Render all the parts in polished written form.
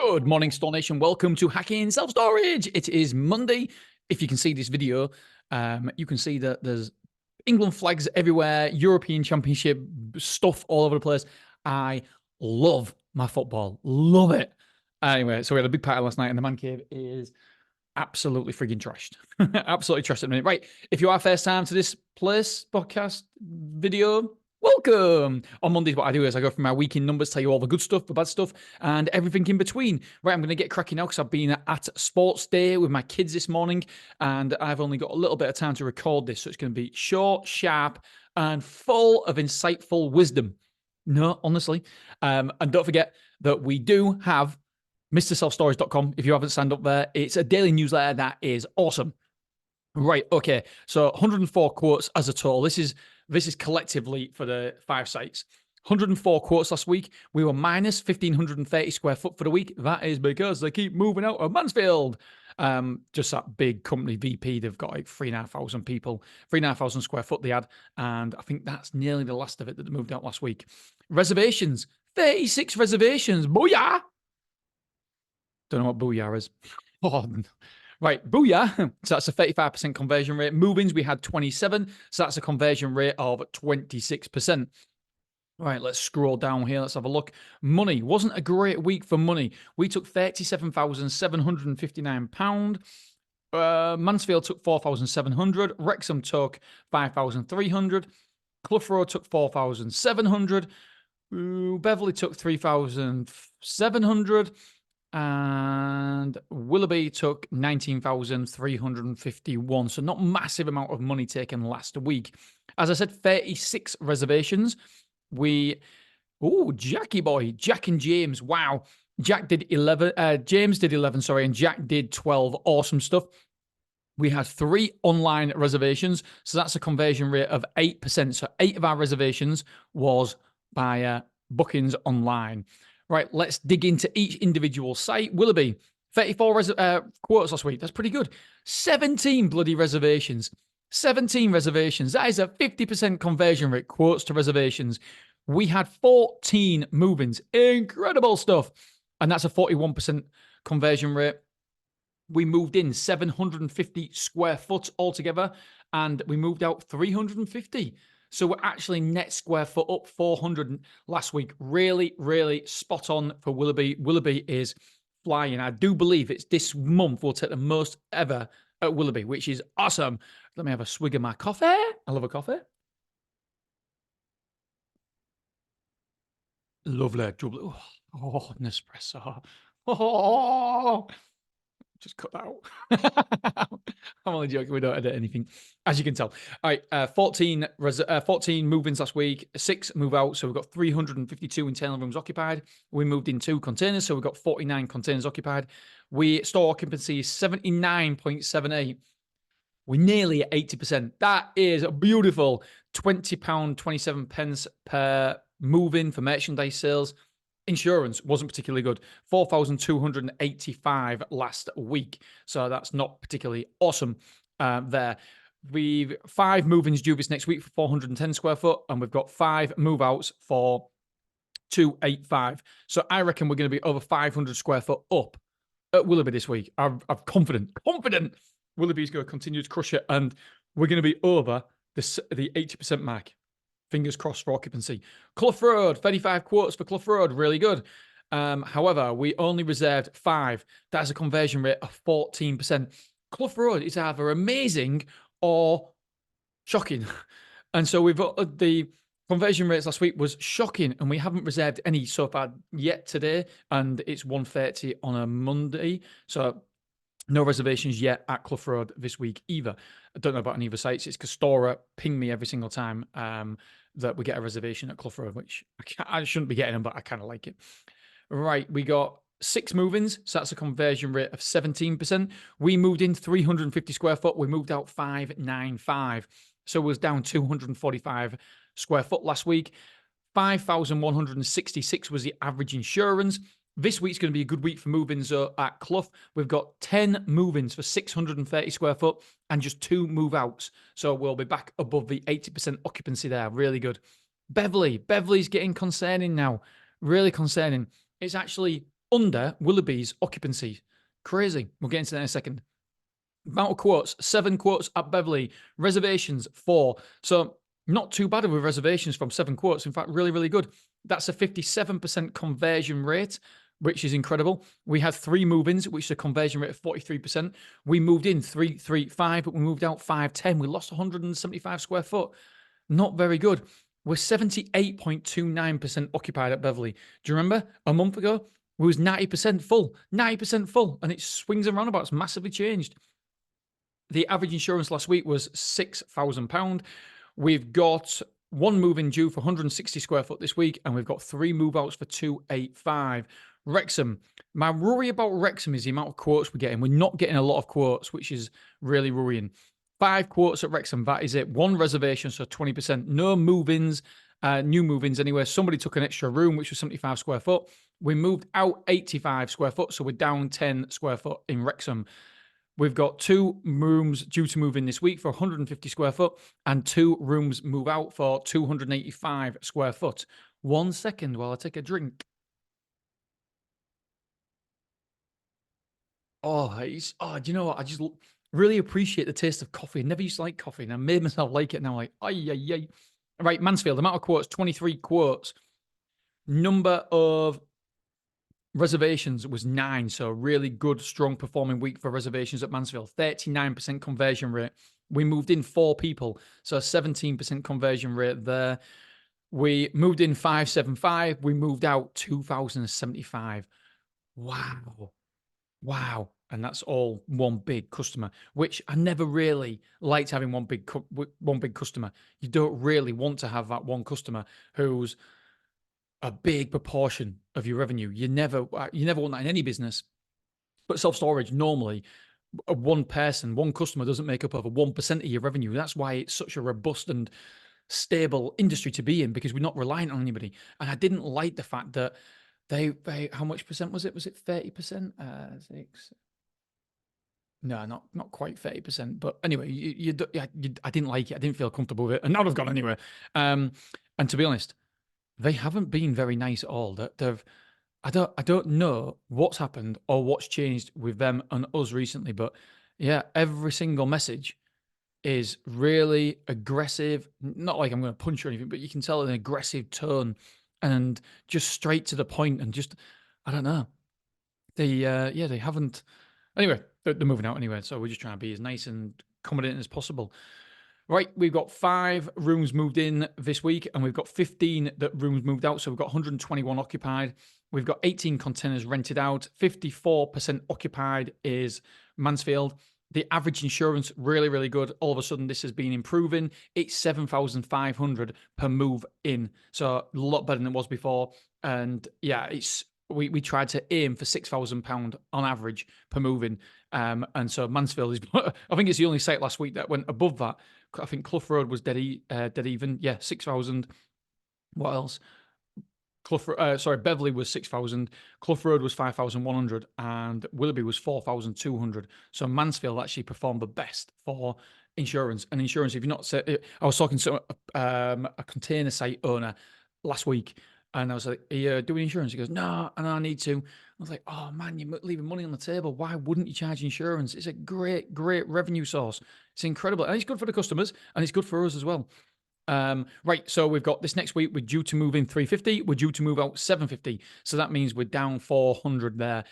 Good morning, Store Nation. Welcome to Hacking Self-Storage. It is Monday. If you can see this video, you can see that there's England flags everywhere, European Championship stuff all over the place. I love my football. Love it. Anyway, so we had a big party last night, and the man cave is absolutely frigging trashed. Absolutely trashed at the minute. Right, if you are first time to this place, podcast, video, welcome. On Mondays, what I do is I go through my week in numbers, tell you all the good stuff, the bad stuff, and everything in between. Right, I'm going to get cracking now because I've been at sports day with my kids this morning, and I've only got a little bit of time to record this, so it's going to be short, sharp, and full of insightful wisdom. No, honestly. And don't forget that we do have MrSelfStorage.com. If you haven't signed up there, it's a daily newsletter that is awesome. Right, okay. So 104 quotes as a total. This is collectively for the 5 sites. 104 quotes last week. We were minus 1,530 square foot for the week. That is because they keep moving out of Mansfield. Just that big company VP. They've got like 3,500 people, 3,500 square foot they had. And I think that's nearly the last of it that they moved out last week. Reservations, 36 reservations. Booyah! Don't know what booyah is. Right, booyah. So that's a 35% conversion rate. Move-ins, we had 27. So that's a conversion rate of 26%. Right, let's scroll down here. Let's have a look. Money wasn't a great week for money. We took £37,759. Mansfield took 4,700. Wrexham took 5,300. Clough Road took 4,700. Beverley took 3,700. And Willoughby took 19,351. So not massive amount of money taken last week. As I said, 36 reservations. Jackie boy, Jack and James. Wow. Jack did 11, James did 11, sorry, and Jack did 12. Awesome stuff. We had 3 online reservations. So that's a conversion rate of 8%. So 8 of our reservations was by bookings online. Right, let's dig into each individual site. Willoughby, 34 quotes last week. That's pretty good. 17 bloody reservations. 17 reservations. That is a 50% conversion rate, quotes to reservations. We had 14 move-ins. Incredible stuff. And that's a 41% conversion rate. We moved in 750 square foot altogether, and we moved out 350. So we're actually net square foot up 400 last week. Really, really spot on for Willoughby. Willoughby is flying. I do believe it's this month we'll take the most ever at Willoughby, which is awesome. Let me have a swig of my coffee. I love a coffee. Lovely. Oh, Nespresso. Oh, just cut that out. I'm only joking. We don't edit anything, as you can tell. All right, 14 move-ins last week, 6 move-outs. So we've got 352 internal rooms occupied. We moved in 2 containers, so we've got 49 containers occupied. Store occupancy is 79.78. We're nearly at 80%. That is beautiful. £20.27 per move-in for merchandise sales. Insurance wasn't particularly good. 4,285 last week. So that's not particularly awesome there. We've 5 move-ins due this next week for 410 square foot, and we've got 5 move-outs for 285. So I reckon we're going to be over 500 square foot up at Willoughby this week. I'm confident Willoughby's going to continue to crush it, and we're going to be over the 80% mark. Fingers crossed for occupancy. Clough Road, 35 quotes for Clough Road, really good. However, we only reserved 5. That's a conversion rate of 14%. Clough Road is either amazing or shocking. And so we've got the conversion rates last week was shocking, and we haven't reserved any so far yet today, and it's 1:30 on a Monday. So no reservations yet at Clough Road this week either. I don't know about any other sites. It's Castora ping me every single time that we get a reservation at Clough Road, which I shouldn't be getting them, but I kind of like it. Right, we got 6 move-ins, so that's a conversion rate of 17%. We moved in 350 square foot. We moved out 595. So it was down 245 square foot last week. 5,166 was the average insurance. This week's going to be a good week for move-ins at Clough. We've got 10 move-ins for 630 square foot and just 2 move-outs. So we'll be back above the 80% occupancy there. Really good. Beverley's getting concerning now. Really concerning. It's actually under Willoughby's occupancy. Crazy. We'll get into that in a second. Amount of quotes, 7 quotes at Beverly. Reservations, 4. So not too bad with reservations from 7 quotes. In fact, really, really good. That's a 57% conversion rate, which is incredible. We had 3 move-ins, which is a conversion rate of 43%. We moved in 335, but we moved out 510. We lost 175 square foot. Not very good. We're 78.29% occupied at Beverly. Do you remember a month ago? We was 90% full, 90% full, and it swings and roundabouts, massively changed. The average insurance last week was £6,000. We've got 1 move-in due for 160 square foot this week, and we've got 3 move-outs for 285. Wrexham. My worry about Wrexham is the amount of quotes we're getting. We're not getting a lot of quotes, which is really worrying. 5 quotes at Wrexham, that is it. 1 reservation, so 20%. No move-ins, new move-ins anywhere. Somebody took an extra room, which was 75 square foot. We moved out 85 square foot, so we're down 10 square foot in Wrexham. We've got 2 rooms due to move in this week for 150 square foot and 2 rooms move out for 285 square foot. 1 second while I take a drink. Do you know what? I just really appreciate the taste of coffee. I never used to like coffee, and I made myself like it. Now, like, ay. Right, Mansfield, amount of quotes, 23 quotes. Number of reservations was 9, so really good, strong performing week for reservations at Mansfield. 39% conversion rate. We moved in 4 people, so 17% conversion rate there. We moved in 575. We moved out 2,075. Wow. And that's all one big customer, which I never really liked having one big customer. You don't really want to have that one customer who's a big proportion of your revenue. You never want that in any business. But self-storage, normally, one customer doesn't make up over 1% of your revenue. That's why it's such a robust and stable industry to be in, because we're not reliant on anybody. And I didn't like the fact that they how much percent was it? Was it 30%? 6. No, not quite 30%. But anyway, I didn't like it. I didn't feel comfortable with it. And now they've gone anywhere. And to be honest, they haven't been very nice at all. I don't know what's happened or what's changed with them and us recently, but yeah, every single message is really aggressive. Not like I'm going to punch or anything, but you can tell an aggressive tone and just straight to the point, and just, I don't know. They haven't. Anyway, they're moving out anyway, so we're just trying to be as nice and accommodating as possible. Right, we've got 5 rooms moved in this week, and we've got 15 rooms moved out, so we've got 121 occupied. We've got 18 containers rented out. 54% occupied is Mansfield. The average insurance, really, really good. All of a sudden, this has been improving. It's 7,500 per move in, so a lot better than it was before. And yeah, we tried to aim for £6,000 on average per move in. And so Mansfield is, I think it's the only site last week that went above that. I think Clough Road was dead even. Yeah, 6,000. What else? Beverly was 6,000. Clough Road was 5,100, and Willoughby was 4,200. So Mansfield actually performed the best for insurance. And insurance, if you're not, I was talking to a container site owner last week, and I was like, "Are you doing insurance?" He goes, "No, and I need to." I was like, "Oh man, you're leaving money on the table. Why wouldn't you charge insurance? It's a great revenue source. It's incredible, and it's good for the customers, and it's good for us as well." Right, so we've got this next week. We're due to move in 350. We're due to move out 750. So that means we're down 400 there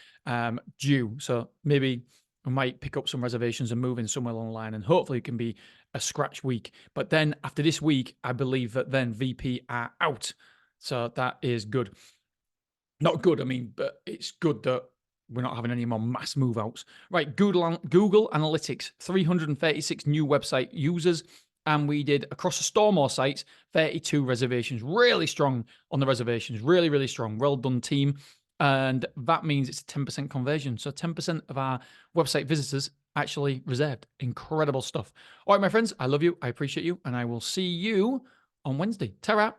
due. So maybe we might pick up some reservations and move in somewhere along the line, and hopefully it can be a scratch week. But then after this week, I believe that then VP are out. So that is good. Not good, I mean, but it's good that we're not having any more mass move outs. Right, Google Analytics, 336 new website users. And we did, across the Stormore sites, 32 reservations. Really strong on the reservations. Really, really strong. Well done, team. And that means it's a 10% conversion. So 10% of our website visitors actually reserved. Incredible stuff. All right, my friends, I love you. I appreciate you. And I will see you on Wednesday. Ta-ra.